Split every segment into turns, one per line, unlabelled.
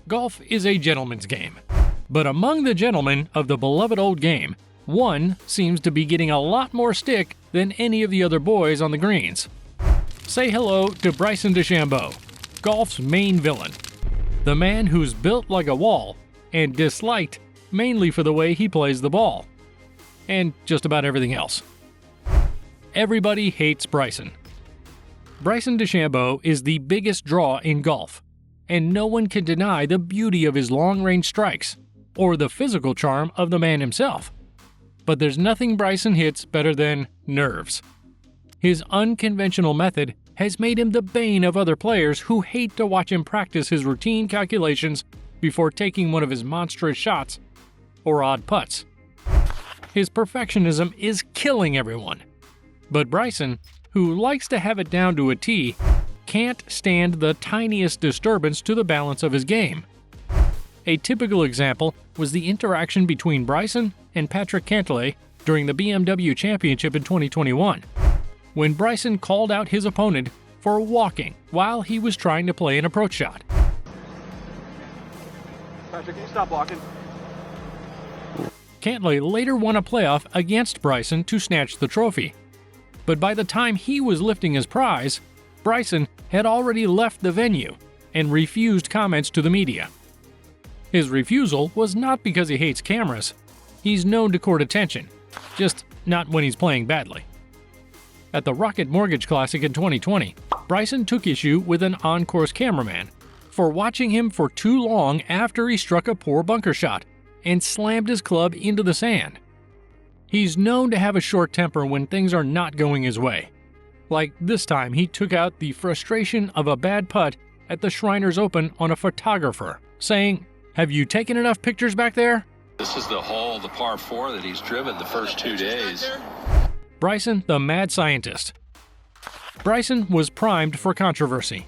Golf is a gentleman's game. But among the gentlemen of the beloved old game, one seems to be getting a lot more stick than any of the other boys on the greens. Say hello to Bryson DeChambeau, golf's main villain. The man who's built like a wall and disliked mainly for the way he plays the ball. And just about everything else. Everybody hates Bryson. Bryson DeChambeau is the biggest draw in golf, and no one can deny the beauty of his long-range strikes or the physical charm of the man himself. But there's nothing Bryson hits better than nerves. His unconventional method has made him the bane of other players who hate to watch him practice his routine calculations before taking one of his monstrous shots or odd putts. His perfectionism is killing everyone. But Bryson, who likes to have it down to a T, can't stand the tiniest disturbance to the balance of his game. A typical example was the interaction between Bryson and Patrick Cantlay during the BMW Championship in 2021, when Bryson called out his opponent for walking while he was trying to play an approach shot.
Patrick, can you stop walking?
Cantlay later won a playoff against Bryson to snatch the trophy. But by the time he was lifting his prize, Bryson had already left the venue and refused comments to the media. His refusal was not because he hates cameras. He's known to court attention, just not when he's playing badly. At the Rocket Mortgage Classic in 2020, Bryson took issue with an on-course cameraman for watching him for too long after he struck a poor bunker shot and slammed his club into the sand. He's known to have a short temper when things are not going his way. Like this time he took out the frustration of a bad putt at the Shriners Open on a photographer, saying, "Have you taken enough pictures back there?"
This is the hole, the par 4 that he's driven the first 2 days.
Bryson, the mad scientist. Bryson was primed for controversy.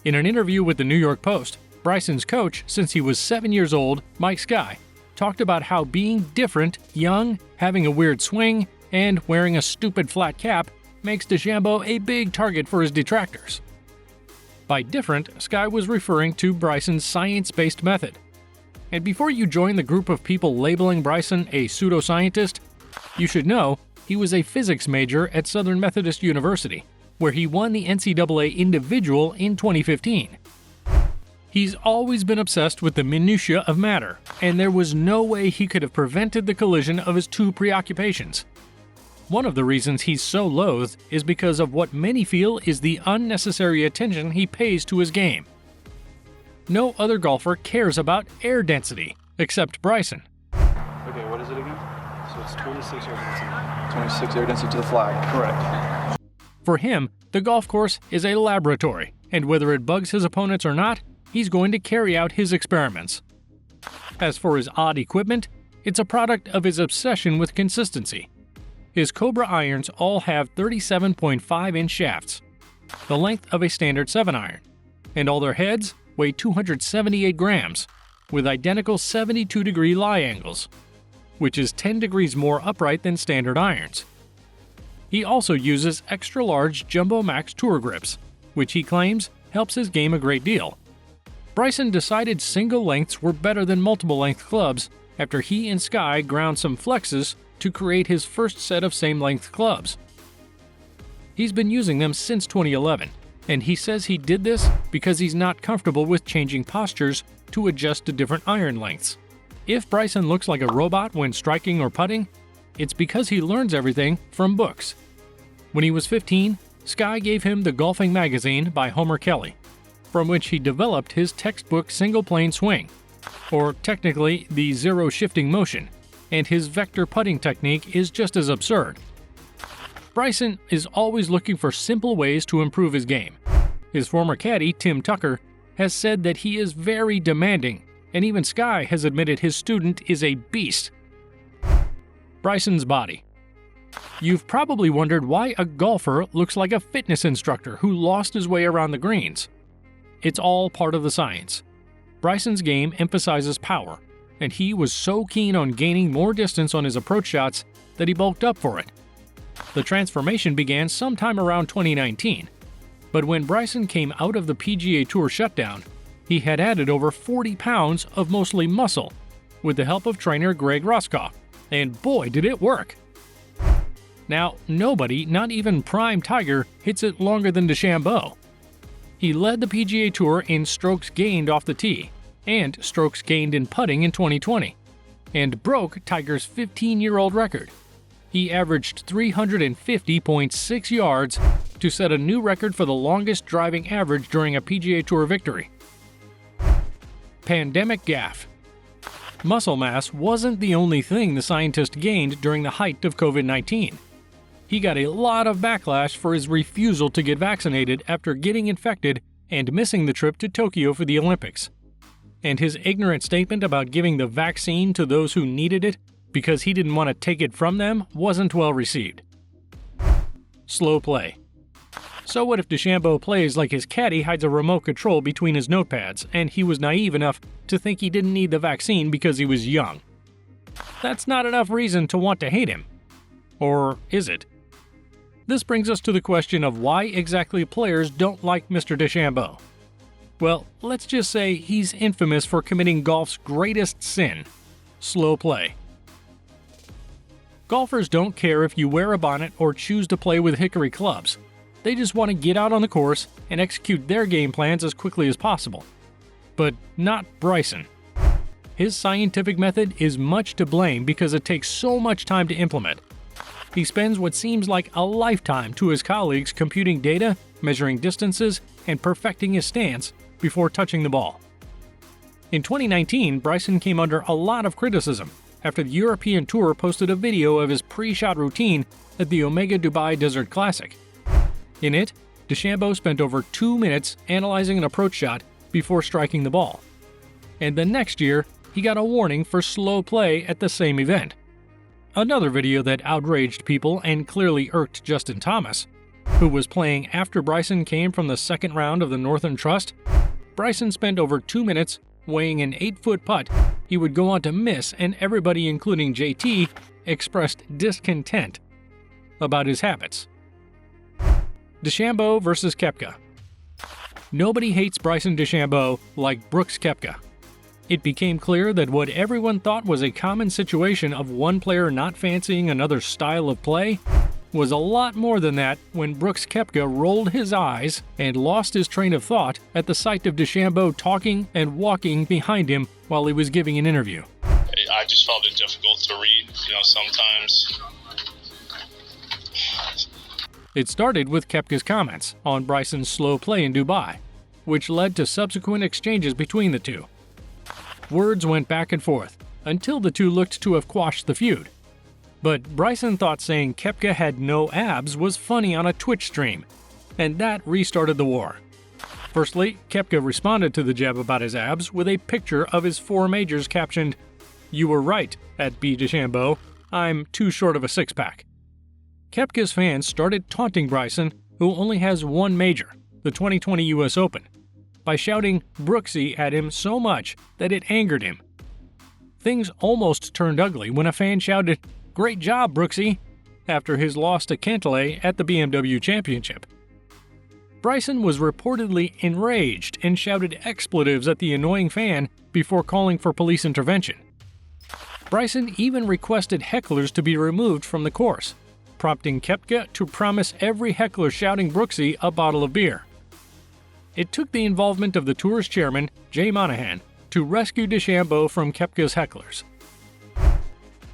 In an interview with the New York Post, Bryson's coach since he was 7 years old, Mike Sky, talked about how being different, young, having a weird swing, and wearing a stupid flat cap makes DeChambeau a big target for his detractors. By different, Sky was referring to Bryson's science-based method. And before you join the group of people labeling Bryson a pseudoscientist, you should know he was a physics major at Southern Methodist University, where he won the NCAA individual in 2015. He's always been obsessed with the minutiae of matter, and there was no way he could have prevented the collision of his two preoccupations. One of the reasons he's so loathed is because of what many feel is the unnecessary attention he pays to his game. No other golfer cares about air density, except Bryson.
Okay, what is it again? So it's 26 air density. 26 air density to the flag. Correct.
For him, the golf course is a laboratory, and whether it bugs his opponents or not, he's going to carry out his experiments. As for his odd equipment, it's a product of his obsession with consistency. His Cobra irons all have 37.5-inch shafts, the length of a standard 7-iron, and all their heads weigh 278 grams, with identical 72-degree lie angles, which is 10 degrees more upright than standard irons. He also uses extra-large Jumbo Max tour grips, which he claims helps his game a great deal. Bryson decided single lengths were better than multiple-length clubs after he and Sky ground some flexes to create his first set of same-length clubs. He's been using them since 2011, and he says he did this because he's not comfortable with changing postures to adjust to different iron lengths. If Bryson looks like a robot when striking or putting, it's because he learns everything from books. When he was 15, Sky gave him The Golfing Magazine by Homer Kelly, from which he developed his textbook single-plane swing, or technically the zero-shifting motion, and his vector putting technique is just as absurd. Bryson is always looking for simple ways to improve his game. His former caddy, Tim Tucker, has said that he is very demanding, and even Sky has admitted his student is a beast. Bryson's body. You've probably wondered why a golfer looks like a fitness instructor who lost his way around the greens. It's all part of the science. Bryson's game emphasizes power, and he was so keen on gaining more distance on his approach shots that he bulked up for it. The transformation began sometime around 2019, but when Bryson came out of the PGA Tour shutdown, he had added over 40 pounds of mostly muscle with the help of trainer Greg Roscoff, and boy did it work! Now, nobody, not even Prime Tiger, hits it longer than DeChambeau. He led the PGA Tour in strokes gained off the tee and strokes gained in putting in 2020, and broke Tiger's 15-year-old record. He averaged 350.6 yards to set a new record for the longest driving average during a PGA Tour victory. Pandemic gaffe. Muscle mass wasn't the only thing the scientist gained during the height of COVID-19. He got a lot of backlash for his refusal to get vaccinated after getting infected and missing the trip to Tokyo for the Olympics. And his ignorant statement about giving the vaccine to those who needed it because he didn't want to take it from them wasn't well received. Slow play. So what if DeChambeau plays like his caddy hides a remote control between his notepads and he was naive enough to think he didn't need the vaccine because he was young? That's not enough reason to want to hate him. Or is it? This brings us to the question of why exactly players don't like Mr. DeChambeau. Well, let's just say he's infamous for committing golf's greatest sin: slow play. Golfers don't care if you wear a bonnet or choose to play with hickory clubs. They just want to get out on the course and execute their game plans as quickly as possible. But not Bryson. His scientific method is much to blame because it takes so much time to implement. He spends what seems like a lifetime to his colleagues computing data, measuring distances, and perfecting his stance before touching the ball. In 2019, Bryson came under a lot of criticism after the European Tour posted a video of his pre-shot routine at the Omega Dubai Desert Classic. In it, DeChambeau spent over 2 minutes analyzing an approach shot before striking the ball. And the next year, he got a warning for slow play at the same event. Another video that outraged people and clearly irked Justin Thomas, who was playing after Bryson came from the second round of the Northern Trust. Bryson spent over 2 minutes weighing an 8-foot putt he would go on to miss, and everybody, including JT, expressed discontent about his habits. DeChambeau versus Koepka. Nobody hates Bryson DeChambeau like Brooks Koepka. It became clear that what everyone thought was a common situation of one player not fancying another's style of play was a lot more than that when Brooks Koepka rolled his eyes and lost his train of thought at the sight of DeChambeau talking and walking behind him while he was giving an interview.
I just felt it difficult to read, sometimes.
It started with Koepka's comments on Bryson's slow play in Dubai, which led to subsequent exchanges between the two. Words went back and forth until the two looked to have quashed the feud. But Bryson thought saying Koepka had no abs was funny on a Twitch stream, and that restarted the war. Firstly, Koepka responded to the jab about his abs with a picture of his 4 majors captioned, "You were right, at B. DeChambeau, I'm too short of a six-pack." Koepka's fans started taunting Bryson, who only has 1 major, the 2020 US Open, by shouting Brooksy at him so much that it angered him. Things almost turned ugly when a fan shouted, "Great job, Brooksy," after his loss to Cantlay at the BMW Championship. Bryson was reportedly enraged and shouted expletives at the annoying fan before calling for police intervention. Bryson even requested hecklers to be removed from the course, prompting Koepka to promise every heckler shouting Brooksy a bottle of beer. It took the involvement of the tour's chairman, Jay Monahan, to rescue DeChambeau from Koepka's hecklers.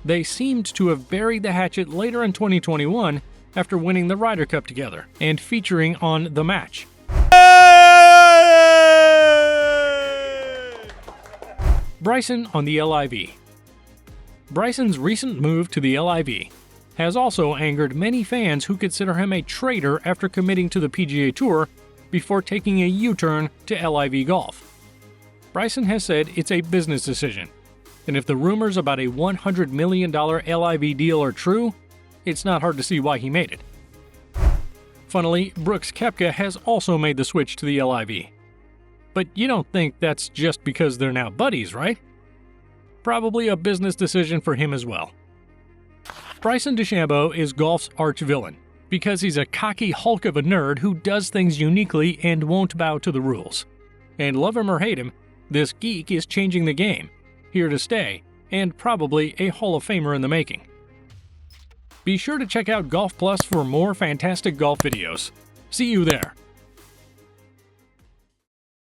They seemed to have buried the hatchet later in 2021 after winning the Ryder Cup together and featuring on The Match. Bryson on the LIV. Bryson's recent move to the LIV has also angered many fans who consider him a traitor after committing to the PGA Tour before taking a U-turn to LIV golf. Bryson has said it's a business decision, and if the rumors about a $100 million LIV deal are true, it's not hard to see why he made it. Funnily, Brooks Koepka has also made the switch to the LIV. But you don't think that's just because they're now buddies, right? Probably a business decision for him as well. Bryson DeChambeau is golf's arch-villain because he's a cocky hulk of a nerd who does things uniquely and won't bow to the rules. And love him or hate him, this geek is changing the game, here to stay, and probably a Hall of Famer in the making. Be sure to check out Golf Plus for more fantastic golf videos. See you there!